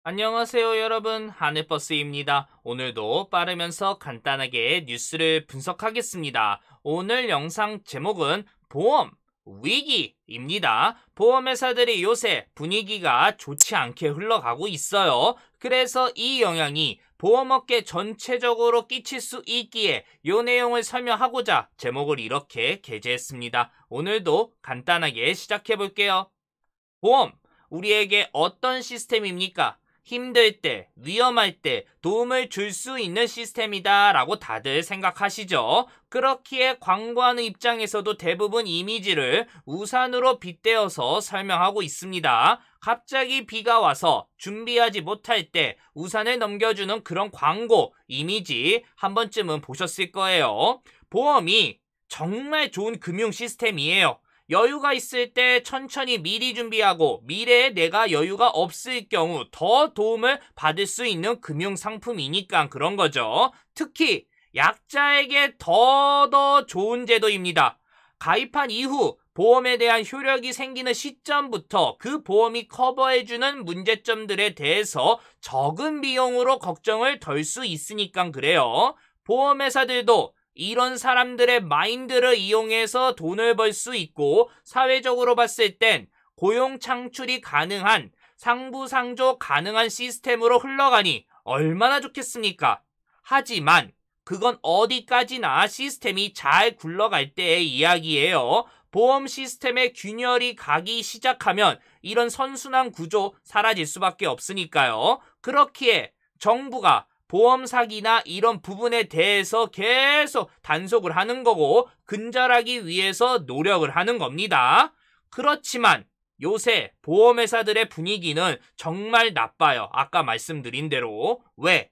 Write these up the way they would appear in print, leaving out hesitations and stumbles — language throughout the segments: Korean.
안녕하세요 여러분, 하늘버스입니다. 오늘도 빠르면서 간단하게 뉴스를 분석하겠습니다. 오늘 영상 제목은 보험, 위기입니다. 보험회사들이 요새 분위기가 좋지 않게 흘러가고 있어요. 그래서 이 영향이 보험업계 전체적으로 끼칠 수 있기에 이 내용을 설명하고자 제목을 이렇게 게재했습니다. 오늘도 간단하게 시작해볼게요. 보험, 우리에게 어떤 시스템입니까? 힘들 때, 위험할 때 도움을 줄 수 있는 시스템이다 라고 다들 생각하시죠? 그렇기에 광고하는 입장에서도 대부분 이미지를 우산으로 빗대어서 설명하고 있습니다. 갑자기 비가 와서 준비하지 못할 때 우산을 넘겨주는 그런 광고, 이미지 한 번쯤은 보셨을 거예요. 보험이 정말 좋은 금융 시스템이에요. 여유가 있을 때 천천히 미리 준비하고 미래에 내가 여유가 없을 경우 더 도움을 받을 수 있는 금융상품이니까 그런 거죠. 특히 약자에게 더 좋은 제도입니다. 가입한 이후 보험에 대한 효력이 생기는 시점부터 그 보험이 커버해주는 문제점들에 대해서 적은 비용으로 걱정을 덜 수 있으니까 그래요. 보험회사들도 이런 사람들의 마인드를 이용해서 돈을 벌 수 있고 사회적으로 봤을 땐 고용 창출이 가능한 상부상조 가능한 시스템으로 흘러가니 얼마나 좋겠습니까? 하지만 그건 어디까지나 시스템이 잘 굴러갈 때의 이야기예요. 보험 시스템의 균열이 가기 시작하면 이런 선순환 구조 사라질 수밖에 없으니까요. 그렇기에 정부가 보험 사기나 이런 부분에 대해서 계속 단속을 하는 거고 근절하기 위해서 노력을 하는 겁니다. 그렇지만 요새 보험회사들의 분위기는 정말 나빠요. 아까 말씀드린 대로. 왜?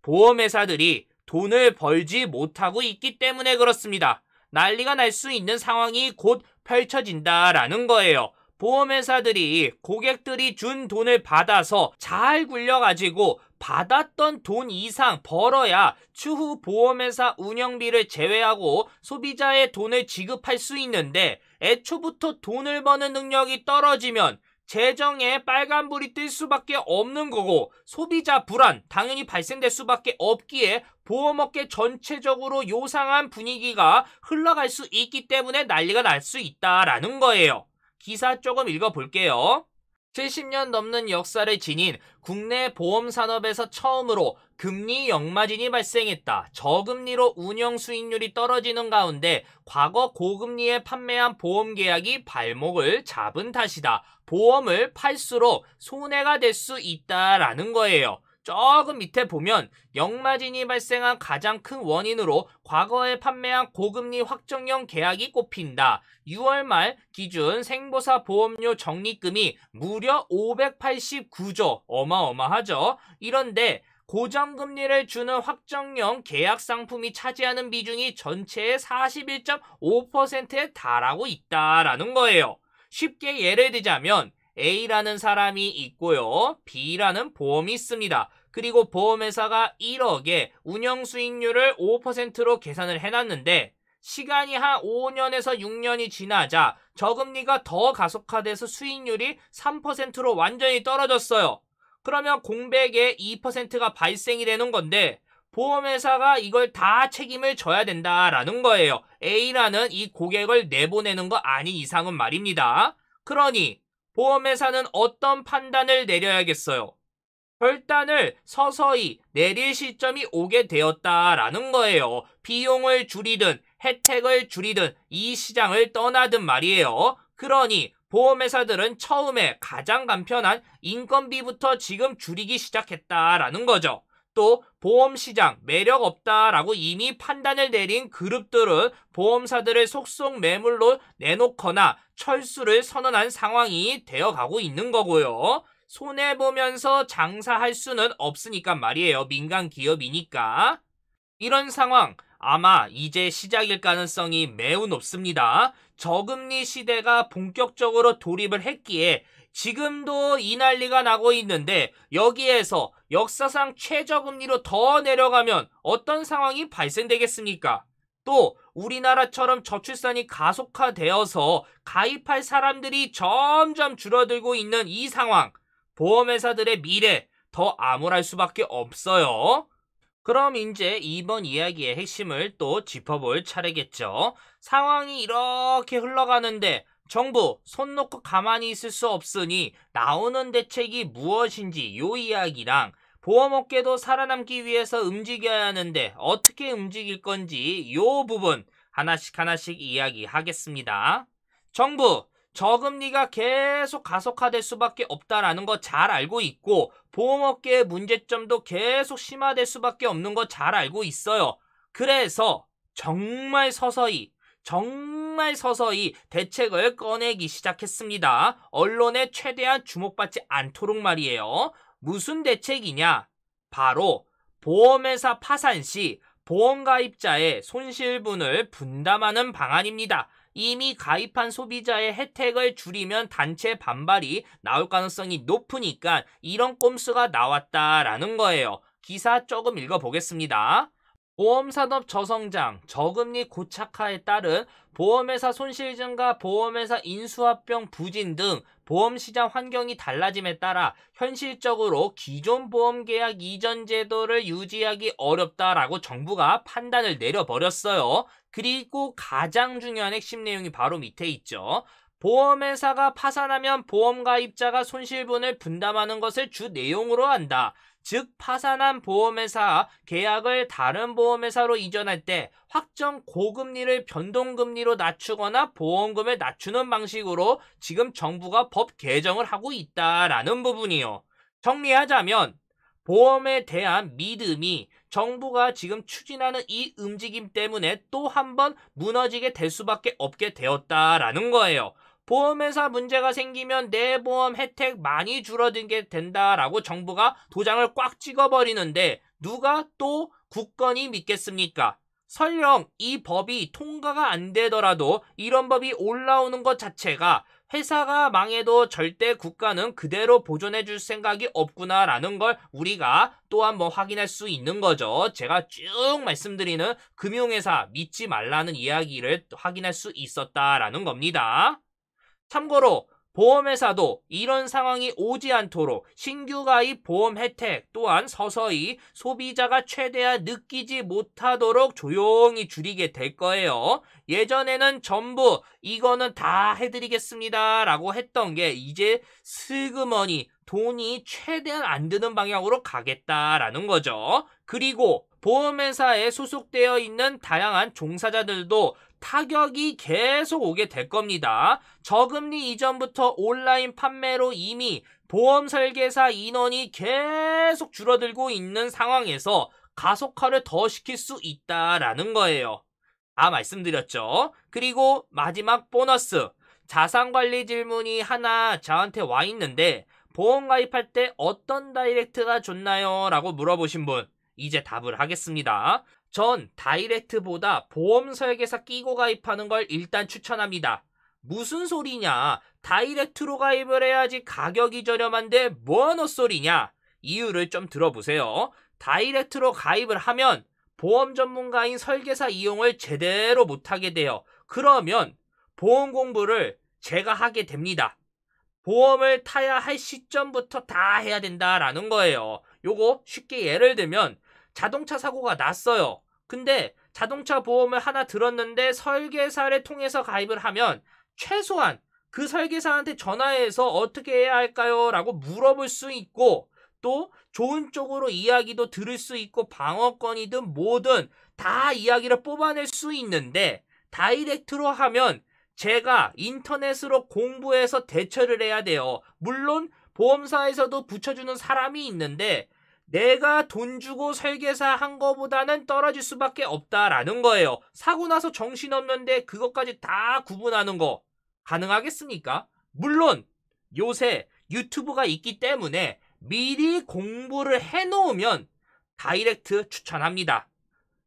보험회사들이 돈을 벌지 못하고 있기 때문에 그렇습니다. 난리가 날 수 있는 상황이 곧 펼쳐진다라는 거예요. 보험회사들이 고객들이 준 돈을 받아서 잘 굴려가지고 받았던 돈 이상 벌어야 추후 보험회사 운영비를 제외하고 소비자의 돈을 지급할 수 있는데 애초부터 돈을 버는 능력이 떨어지면 재정에 빨간불이 뜰 수밖에 없는 거고 소비자 불안 당연히 발생될 수밖에 없기에 보험업계 전체적으로 요상한 분위기가 흘러갈 수 있기 때문에 난리가 날 수 있다라는 거예요. 기사 조금 읽어볼게요. 70년 넘는 역사를 지닌 국내 보험 산업에서 처음으로 금리 역마진이 발생했다. 저금리로 운영 수익률이 떨어지는 가운데 과거 고금리에 판매한 보험 계약이 발목을 잡은 탓이다. 보험을 팔수록 손해가 될 수 있다라는 거예요. 조금 밑에 보면 역마진이 발생한 가장 큰 원인으로 과거에 판매한 고금리 확정형 계약이 꼽힌다. 6월 말 기준 생보사 보험료 적립금이 무려 589조, 어마어마하죠. 이런데 고정금리를 주는 확정형 계약 상품이 차지하는 비중이 전체의 41.5%에 달하고 있다라는 거예요. 쉽게 예를 들자면 A라는 사람이 있고요. B라는 보험이 있습니다. 그리고 보험회사가 1억에 운영수익률을 5%로 계산을 해놨는데 시간이 한 5년에서 6년이 지나자 저금리가 더 가속화돼서 수익률이 3%로 완전히 떨어졌어요. 그러면 공백에 2%가 발생이 되는 건데 보험회사가 이걸 다 책임을 져야 된다라는 거예요. A라는 이 고객을 내보내는 거 아닌 이상은 말입니다. 그러니 보험회사는 어떤 판단을 내려야겠어요? 결단을 서서히 내릴 시점이 오게 되었다라는 거예요. 비용을 줄이든 혜택을 줄이든 이 시장을 떠나든 말이에요. 그러니 보험회사들은 처음에 가장 간편한 인건비부터 지금 줄이기 시작했다라는 거죠. 또 보험시장 매력 없다라고 이미 판단을 내린 그룹들은 보험사들을 속속 매물로 내놓거나 철수를 선언한 상황이 되어가고 있는 거고요. 손해보면서 장사할 수는 없으니까 말이에요. 민간 기업이니까. 이런 상황 아마 이제 시작일 가능성이 매우 높습니다. 저금리 시대가 본격적으로 돌입을 했기에 지금도 이 난리가 나고 있는데 여기에서 역사상 최저금리로 더 내려가면 어떤 상황이 발생되겠습니까? 또 우리나라처럼 저출산이 가속화되어서 가입할 사람들이 점점 줄어들고 있는 이 상황, 보험회사들의 미래 더 암울할 수밖에 없어요. 그럼 이제 이번 이야기의 핵심을 또 짚어볼 차례겠죠. 상황이 이렇게 흘러가는데 정부 손 놓고 가만히 있을 수 없으니 나오는 대책이 무엇인지 요 이야기랑 보험업계도 살아남기 위해서 움직여야 하는데 어떻게 움직일 건지 요 부분 하나씩 이야기하겠습니다. 정부, 저금리가 계속 가속화될 수밖에 없다라는 거 잘 알고 있고 보험업계의 문제점도 계속 심화될 수밖에 없는 거 잘 알고 있어요. 그래서 정말 서서히 대책을 꺼내기 시작했습니다. 언론에 최대한 주목받지 않도록 말이에요. 무슨 대책이냐? 바로 보험회사 파산 시 보험가입자의 손실분을 분담하는 방안입니다. 이미 가입한 소비자의 혜택을 줄이면 단체 반발이 나올 가능성이 높으니까 이런 꼼수가 나왔다라는 거예요. 기사 조금 읽어보겠습니다. 보험산업 저성장, 저금리 고착화에 따른 보험회사 손실 증가, 보험회사 인수합병 부진 등 보험시장 환경이 달라짐에 따라 현실적으로 기존 보험계약 이전 제도를 유지하기 어렵다라고 정부가 판단을 내려버렸어요. 그리고 가장 중요한 핵심 내용이 바로 밑에 있죠. 보험회사가 파산하면 보험가입자가 손실분을 분담하는 것을 주 내용으로 한다. 즉 파산한 보험회사 계약을 다른 보험회사로 이전할 때 확정 고금리를 변동금리로 낮추거나 보험금을 낮추는 방식으로 지금 정부가 법 개정을 하고 있다라는 부분이요. 정리하자면 보험에 대한 믿음이 정부가 지금 추진하는 이 움직임 때문에 또 한 번 무너지게 될 수밖에 없게 되었다라는 거예요. 보험회사 문제가 생기면 내 보험 혜택 많이 줄어들게 된다라고 정부가 도장을 꽉 찍어버리는데 누가 또 굳건히 믿겠습니까? 설령 이 법이 통과가 안 되더라도 이런 법이 올라오는 것 자체가 회사가 망해도 절대 국가는 그대로 보존해 줄 생각이 없구나라는 걸 우리가 또 한번 확인할 수 있는 거죠. 제가 쭉 말씀드리는 금융회사 믿지 말라는 이야기를 확인할 수 있었다라는 겁니다. 참고로 보험회사도 이런 상황이 오지 않도록 신규 가입 보험 혜택 또한 서서히 소비자가 최대한 느끼지 못하도록 조용히 줄이게 될 거예요. 예전에는 전부 이거는 다 해드리겠습니다 라고 했던 게 이제 슬그머니 돈이 최대한 안 드는 방향으로 가겠다라는 거죠. 그리고 보험회사에 소속되어 있는 다양한 종사자들도 타격이 계속 오게 될 겁니다. 저금리 이전부터 온라인 판매로 이미 보험 설계사 인원이 계속 줄어들고 있는 상황에서 가속화를 더 시킬 수 있다라는 거예요. 말씀드렸죠. 그리고 마지막 보너스. 자산관리 질문이 하나 저한테 와 있는데 보험 가입할 때 어떤 다이렉트가 좋나요? 라고 물어보신 분 이제 답을 하겠습니다. 전 다이렉트보다 보험 설계사 끼고 가입하는 걸 일단 추천합니다. 무슨 소리냐? 다이렉트로 가입을 해야지 가격이 저렴한데 뭔 헛소리냐? 이유를 좀 들어보세요. 다이렉트로 가입을 하면 보험 전문가인 설계사 이용을 제대로 못하게 돼요. 그러면 보험 공부를 제가 하게 됩니다. 보험을 타야 할 시점부터 다 해야 된다라는 거예요. 요거 쉽게 예를 들면 자동차 사고가 났어요. 근데 자동차 보험을 하나 들었는데 설계사를 통해서 가입을 하면 최소한 그 설계사한테 전화해서 어떻게 해야 할까요? 라고 물어볼 수 있고 또 좋은 쪽으로 이야기도 들을 수 있고 방어권이든 뭐든 다 이야기를 뽑아낼 수 있는데 다이렉트로 하면 제가 인터넷으로 공부해서 대처를 해야 돼요. 물론 보험사에서도 붙여주는 사람이 있는데 내가 돈 주고 설계사 한 거보다는 떨어질 수밖에 없다라는 거예요. 사고 나서 정신없는데 그것까지 다 구분하는 거 가능하겠습니까? 물론 요새 유튜브가 있기 때문에 미리 공부를 해놓으면 다이렉트 추천합니다.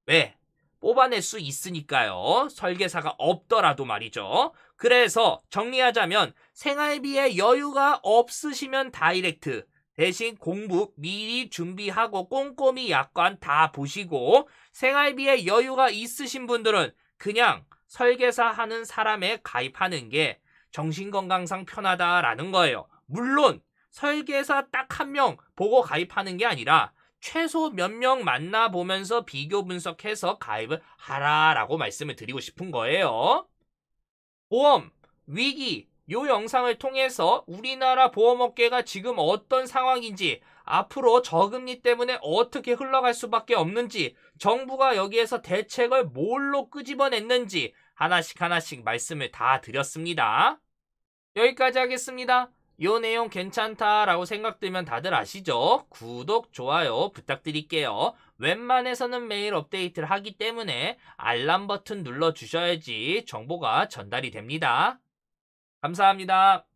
왜? 뽑아낼 수 있으니까요. 설계사가 없더라도 말이죠. 그래서 정리하자면 생활비에 여유가 없으시면 다이렉트, 대신 공부 미리 준비하고 꼼꼼히 약관 다 보시고 생활비에 여유가 있으신 분들은 그냥 설계사 하는 사람에 가입하는 게 정신건강상 편하다라는 거예요. 물론 설계사 딱 한 명 보고 가입하는 게 아니라 최소 몇 명 만나보면서 비교 분석해서 가입을 하라라고 말씀을 드리고 싶은 거예요. 보험, 위기, 요 영상을 통해서 우리나라 보험업계가 지금 어떤 상황인지, 앞으로 저금리 때문에 어떻게 흘러갈 수밖에 없는지, 정부가 여기에서 대책을 뭘로 끄집어냈는지 하나씩 하나씩 말씀을 다 드렸습니다. 여기까지 하겠습니다. 요 내용 괜찮다라고 생각되면 다들 아시죠? 구독, 좋아요 부탁드릴게요. 웬만해서는 매일 업데이트를 하기 때문에 알람 버튼 눌러주셔야지 정보가 전달이 됩니다. 감사합니다.